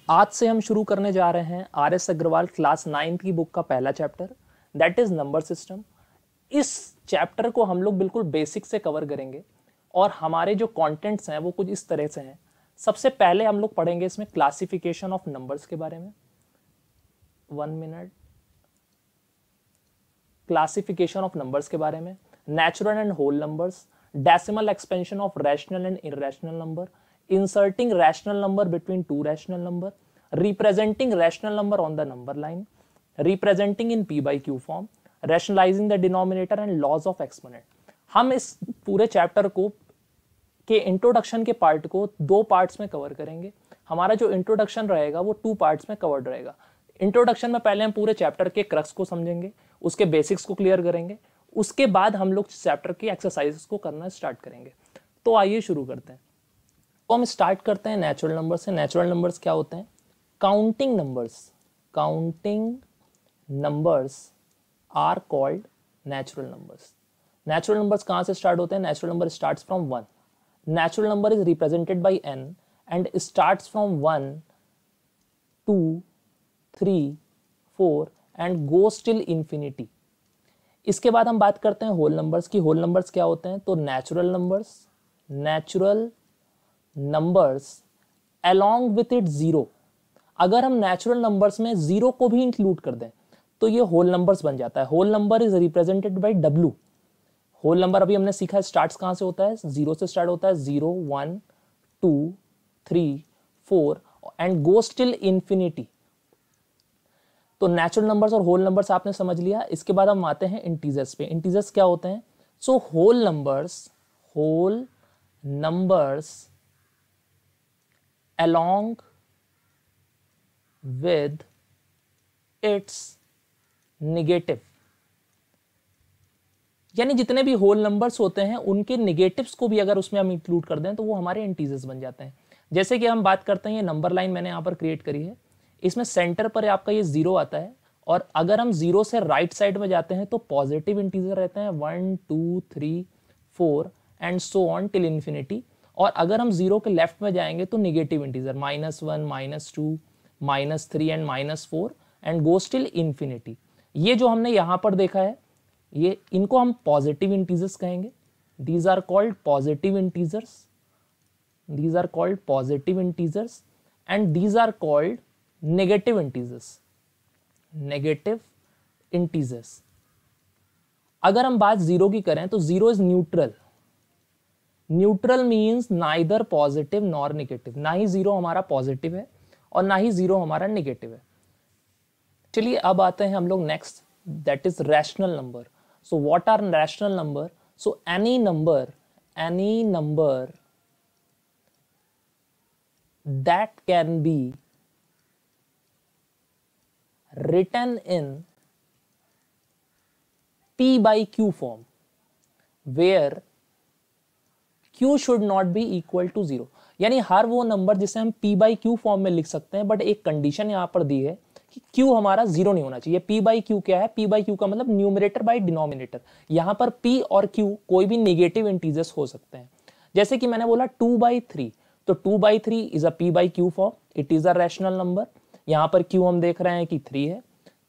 आज से हम शुरू करने जा रहे हैं RS अग्रवाल क्लास 9 की बुक का पहला chapter, that is number system. इस चैप्टर को हम लोग बिल्कुल बेसिक से कवर करेंगे और हमारे जो कंटेंट्स हैं वो कुछ इस तरह से हैं। सबसे पहले हम लोग पढ़ेंगे इसमें क्लासिफिकेशन ऑफ नंबर्स के बारे में। 1 मिनट। क्लासिफिकेशन ऑफ नंबर्स के बारे में, natural and whole numbers, decimal expansion of rational and irrational number, inserting rational number between two rational number, representing rational number on the number line, representing in p by q form, rationalizing the denominator and laws of exponent। हम इस पूरे chapter को के introduction के part को दो parts में cover करेंगे। हमारा जो इंट्रोडक्शन रहेगा वो 2 पार्ट्स में कवर्ड रहेगा। इंट्रोडक्शन में पहले हम पूरे चैप्टर के क्रक्स को समझेंगे, उसके बेसिक्स को क्लियर करेंगे, उसके बाद हम लोग चैप्टर की एक्सरसाइजेस को करना स्टार्ट करेंगे। तो आइए शुरू करते हैं। तो हम स्टार्ट करते हैं नेचुरल नंबर से। नेचुरल नंबर्स क्या होते हैं? Counting numbers. Counting numbers are called natural numbers. Natural numbers कहाँ से स्टार्ट होते हैं? Natural number starts from 1। Natural number is represented by n and starts from 1 2 3 4 and goes till infinity. इसके बाद हम बात करते हैं होल नंबर्स की। होल नंबर्स क्या होते हैं? तो natural numbers along with it zero. अगर हम नेचुरल नंबर्स में जीरो को भी इंक्लूड कर दें तो ये होल नंबर्स बन जाता है। Whole number is represented by W। Whole number अभी हमने सीखा है स्टार्ट्स कहां से होता है? जीरो से स्टार्ट होता है। 0 1 2 3 4 एंड गोज टिल इंफिनिटी। तो नेचुरल नंबर्स और होल नंबर्स आपने समझ लिया। इसके बाद हम आते हैं इंटीजर्स पे। इंटीजर्स क्या होते हैं? So whole numbers along with its negative, यानी जितने भी होल नंबर्स होते हैं उनके नेगेटिव्स को भी अगर उसमें हम इंक्लूड कर दें तो वो हमारे इंटीजर्स बन जाते हैं। जैसे कि हम बात करते हैं, ये नंबर लाइन मैंने यहाँ पर क्रिएट करी है, इसमें सेंटर पर आपका ये 0 आता है और अगर हम 0 से राइट साइड में जाते हैं तो पॉजिटिव इंटीजर रहते हैं 1 2 3 4 and so on till infinity. और अगर हम 0 के लेफ्ट में जाएंगे तो negative integer -1 -2 -3 and -4 and goes till infinity. ये जो हमने यहां पर देखा है ये इनको हम पॉजिटिव इंटीजर्स कहेंगे। These are called positive integers. These are called positive integers and these are called negative integers. Negative integers. अगर हम बात 0 की करें तो 0 is neutral. Neutral means neither positive nor negative. ना ही 0 हमारा पॉजिटिव है और ना ही 0 हमारा नेगेटिव है। चलिए अब आते हैं हम लोग next, that is rational number. So what are rational number? So any number that can be written in p by q form where q should not be equal to 0। यानी हर वो नंबर जिसे हम p by q फॉर्म में लिख सकते हैं, but एक condition यहां पर दी है कि q हमारा 0 नहीं होना चाहिए। p by q क्या है? p by q का मतलब न्यूमरेटर बाय डिनोमिनेटर। यहां पर p और q कोई भी नेगेटिव इंटीजर्स हो सकते हैं। जैसे कि मैंने बोला 2/3, तो 2/3 is a p by q form, it is a rational number. यहां पर q हम देख रहे हैं कि 3 है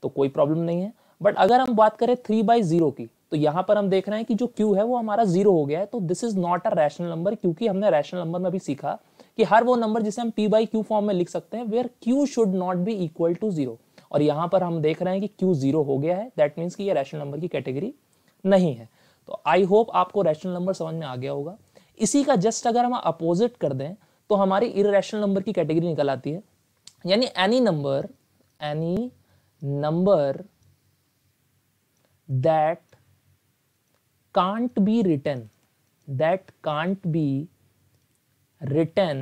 तो कोई प्रॉब्लम नहीं है। बट अगर हम बात करें 3/0 की तो यहां पर हम देख रहे हैं कि जो q है वो हमारा 0 हो गया है, तो this is not a rational number. क्योंकि हमने रैशनल नंबर में भी सीखा कि हर वो नंबर जिसे हम p by q फॉर्म में लिख सकते हैं where q should not be equal to 0। और यहां पर हम देख रहे हैं कि q 0 हो गया है, दैट मीन्स कि ये रैशनल नंबर की कैटेगरी नहीं है। तो आई होप आपको रैशनल नंबर समझ में आ गया होगा। इसी का जस्ट अगर हम अपोजिट कर दें तो हमारी इररेशनल नंबर की कैटेगरी निकल आती है। यानी any number that can't be written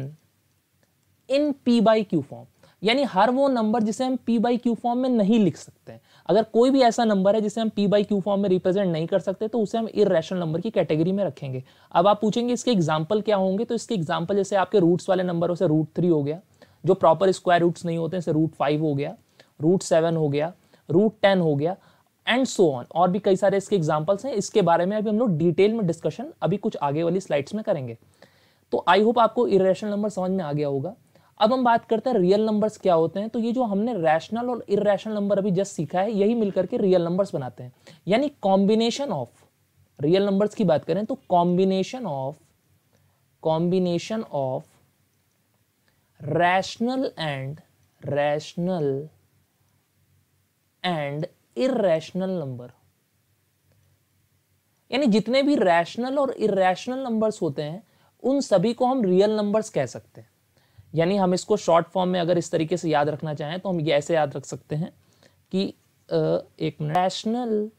in p by q form. यानी हर वो नंबर जिसे हम p by q फॉर्म में नहीं लिख सकते हैं। अगर कोई भी ऐसा नंबर है जिसे हम p by q फॉर्म में रिप्रेजेंट नहीं कर सकते तो उसे हम इररेशनल नंबर की कैटेगरी में रखेंगे। अब आप पूछेंगे इसके एग्जांपल क्या होंगे? तो इसके एग्जांपल जैसे आपके रूट्स वाले नंबरों से √3 हो गया, जो प्रॉपर स्क्वायर रूट्स नहीं होते, जैसे √5 हो गया, √7 हो गया, √10 हो गया एंड सो ऑन। और भी कई सारे इसके एग्जांपल्स हैं। इसके बारे में अभी हम लोग डिटेल में डिस्कशन अभी कुछ आगे वाली स्लाइड्स में करेंगे। तो आई होप आपको इररेशनल नंबर समझ में आ गया होगा। अब हम बात करते हैं रियल नंबर्स क्या होते हैं। तो ये जो हमने रैशनल और इररेशनल नंबर अभी जस्ट सीखा है, यही मिलकर के रियल नंबर्स बनाते हैं। यानी कॉम्बिनेशन ऑफ, रियल नंबर्स की बात करें तो combination of rational and irrational number, यानी जितने भी रैशनल और इररेशनल नंबर्स होते हैं उन सभी को हम रियल नंबर्स कह सकते हैं। यानी हम इसको शॉर्ट फॉर्म में अगर इस तरीके से याद रखना चाहें तो हम ये ऐसे याद रख सकते हैं कि एक rational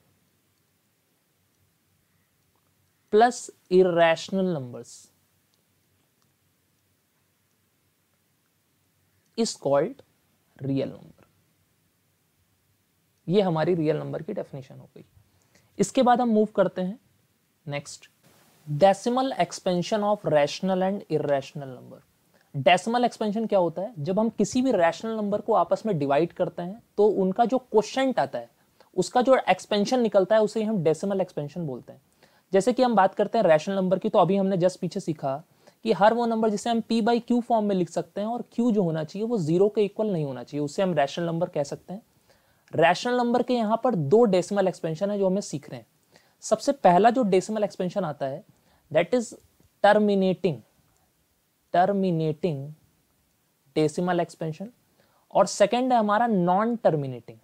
plus irrational numbers is called real number. ये हमारी रियल नंबर की डेफिनेशन हो गई। इसके बाद हम मूव करते हैं next, decimal expansion of rational and irrational number. Decimal expansion क्या होता है? जब हम किसी भी रैशनल नंबर को आपस में डिवाइड करते हैं तो उनका जो क्वोशंट आता है, उसका जो एक्सपेंशन निकलता है, उसे हम डेसिमल एक्सपेंशन बोलते हैं। जैसे कि हम बात करते हैं रैशनल नंबर की, तो अभी हमने जस्ट पीछे सीखा कि हर वो नंबर जिसे हम p बाई क्यू फॉर्म में लिख सकते हैं और q जो होना चाहिए वो 0 के इक्वल नहीं होना चाहिए, उससे हम रैशनल नंबर कह सकते हैं। रैशनल नंबर के यहाँ पर दो डेसिमल एक्सपेंशन है जो हमें सीख रहे हैं। सबसे पहला जो डेसिमल एक्सपेंशन आता है that is terminating decimal expansion, और सेकंड है हमारा नॉन टर्मिनेटिंग।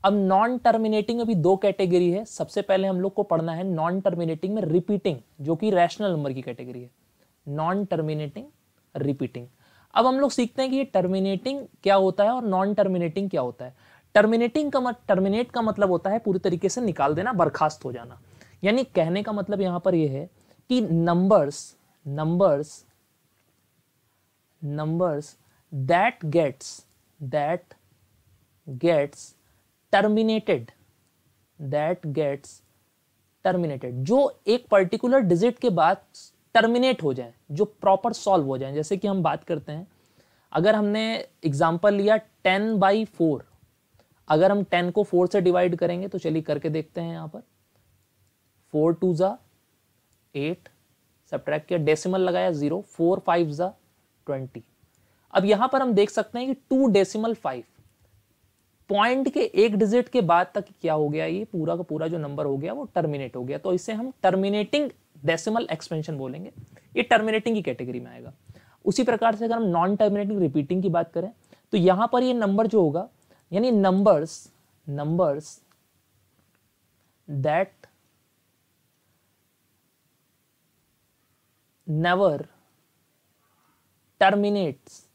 अब नॉन टर्मिनेटिंग में भी दो कैटेगरी है। सबसे पहले हम लोग को पढ़ना है नॉन टर्मिनेटिंग में रिपीटिंग, जो कि रैशनल नंबर की कैटेगरी है। Non terminating, repeating. अब हम लोग सीखते हैं कि ये टर्मिनेटिंग क्या होता है और नॉन टर्मिनेटिंग क्या होता है। टर्मिनेट का मतलब होता है पूरी तरीके से निकाल देना, बर्खास्त हो जाना। यानी कहने का मतलब यहां पर यह है कि नंबर्स दैट गेट्स टर्मिनेटेड, जो एक पर्टिकुलर डिजिट के बाद टर्मिनेट हो जाए, जो प्रॉपर सॉल्व हो जाए। जैसे कि हम बात करते हैं, अगर हमने एग्जांपल लिया 10/4, अगर हम 10 को 4 से डिवाइड करेंगे तो चलिए करके देखते हैं। यहां पर 4 2 ज़ा 8, सब्ट्रैक्ट किया, डेसिमल लगाया 0, 4 5 ज़ा 20। अब यहां पर हम देख सकते हैं कि 2.5 पॉइंट के एक डिजिट के बाद तक क्या हो गया, ये पूरा का पूरा जो नंबर हो गया वो टर्मिनेट हो गया। तो इसे हम टर्मिनेटिंग डेसिमल एक्सपेंशन बोलेंगे। ये टर्मिनेटिंग की कैटेगरी में आएगा। उसी प्रकार से अगर हम नॉन टर्मिनेटिंग रिपीटिंग की बात करें तो यहां पर ये नंबर जो होगा, यानी numbers that never terminates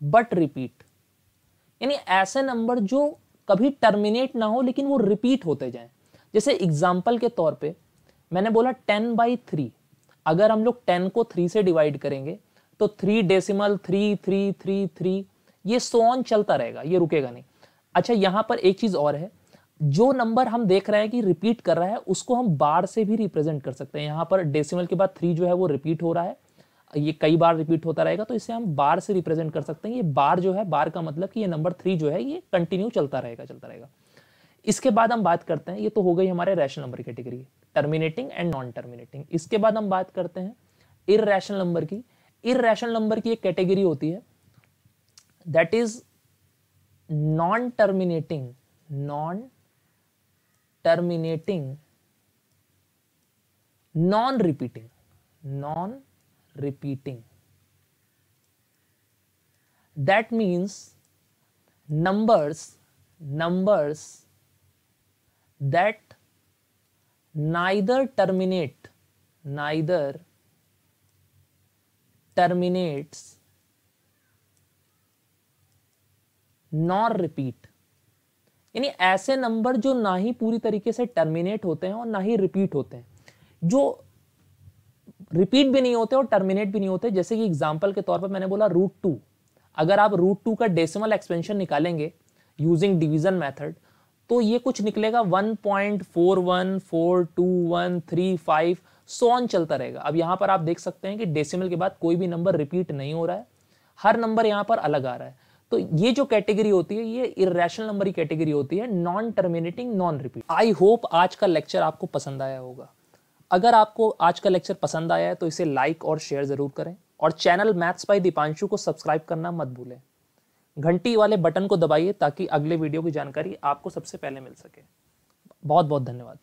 but repeat, यानी ऐसे नंबर जो कभी टर्मिनेट ना हो लेकिन वो रिपीट होते जाएं। जैसे एग्जाम्पल के तौर पे मैंने बोला 10/3, अगर हम लोग 10 को 3 से डिवाइड करेंगे तो 3.33333 ये सो ऑन चलता रहेगा, ये रुकेगा नहीं। अच्छा, यहां पर एक चीज और है, जो नंबर हम देख रहे हैं कि रिपीट कर रहा है उसको हम बार से भी रिप्रेजेंट कर सकते हैं। यहां पर डेसिमल के बाद 3 जो है वो रिपीट हो रहा है, ये कई बार रिपीट होता रहेगा, तो इसे हम बार से रिप्रेजेंट कर सकते हैं। ये बार जो है, बार का मतलब कि ये नंबर 3 जो है ये कंटिन्यू चलता रहेगा। इसके बाद हम बात करते हैं, ये तो हो गई हमारे रैशनल नंबर की category, terminating and non terminating. इसके बाद हम बात करते हैं इररेशनल नंबर की। इररेशनल नंबर की एक कैटेगरी होती है that is non terminating non repeating. that means numbers that neither terminates nor repeat, यानी ऐसे नंबर जो ना ही पूरी तरीके से टर्मिनेट होते हैं और ना ही रिपीट होते हैं, जो रिपीट भी नहीं होते और टर्मिनेट भी नहीं होते। जैसे कि एग्जांपल के तौर पर मैंने बोला √2, अगर आप √2 का डेसिमल एक्सपेंशन निकालेंगे यूजिंग डिवीजन मेथड तो ये कुछ निकलेगा 1.414213 सो ऑन चलता रहेगा। अब यहां पर आप देख सकते हैं कि डेसिमल के बाद कोई भी नंबर रिपीट नहीं हो रहा है, हर नंबर यहां पर अलग आ रहा है। तो ये जो कैटेगरी होती है ये इर्रेशनल नंबर की कैटेगरी होती है, non terminating non repeat. I hope आज का लेक्चर आपको पसंद आया होगा। अगर आपको आज का लेक्चर पसंद आया है तो इसे लाइक और शेयर जरूर करें और चैनल मैथ्स बाय दीपांशु को सब्सक्राइब करना मत भूलें। घंटी वाले बटन को दबाइए ताकि अगले वीडियो की जानकारी आपको सबसे पहले मिल सके। बहुत बहुत धन्यवाद।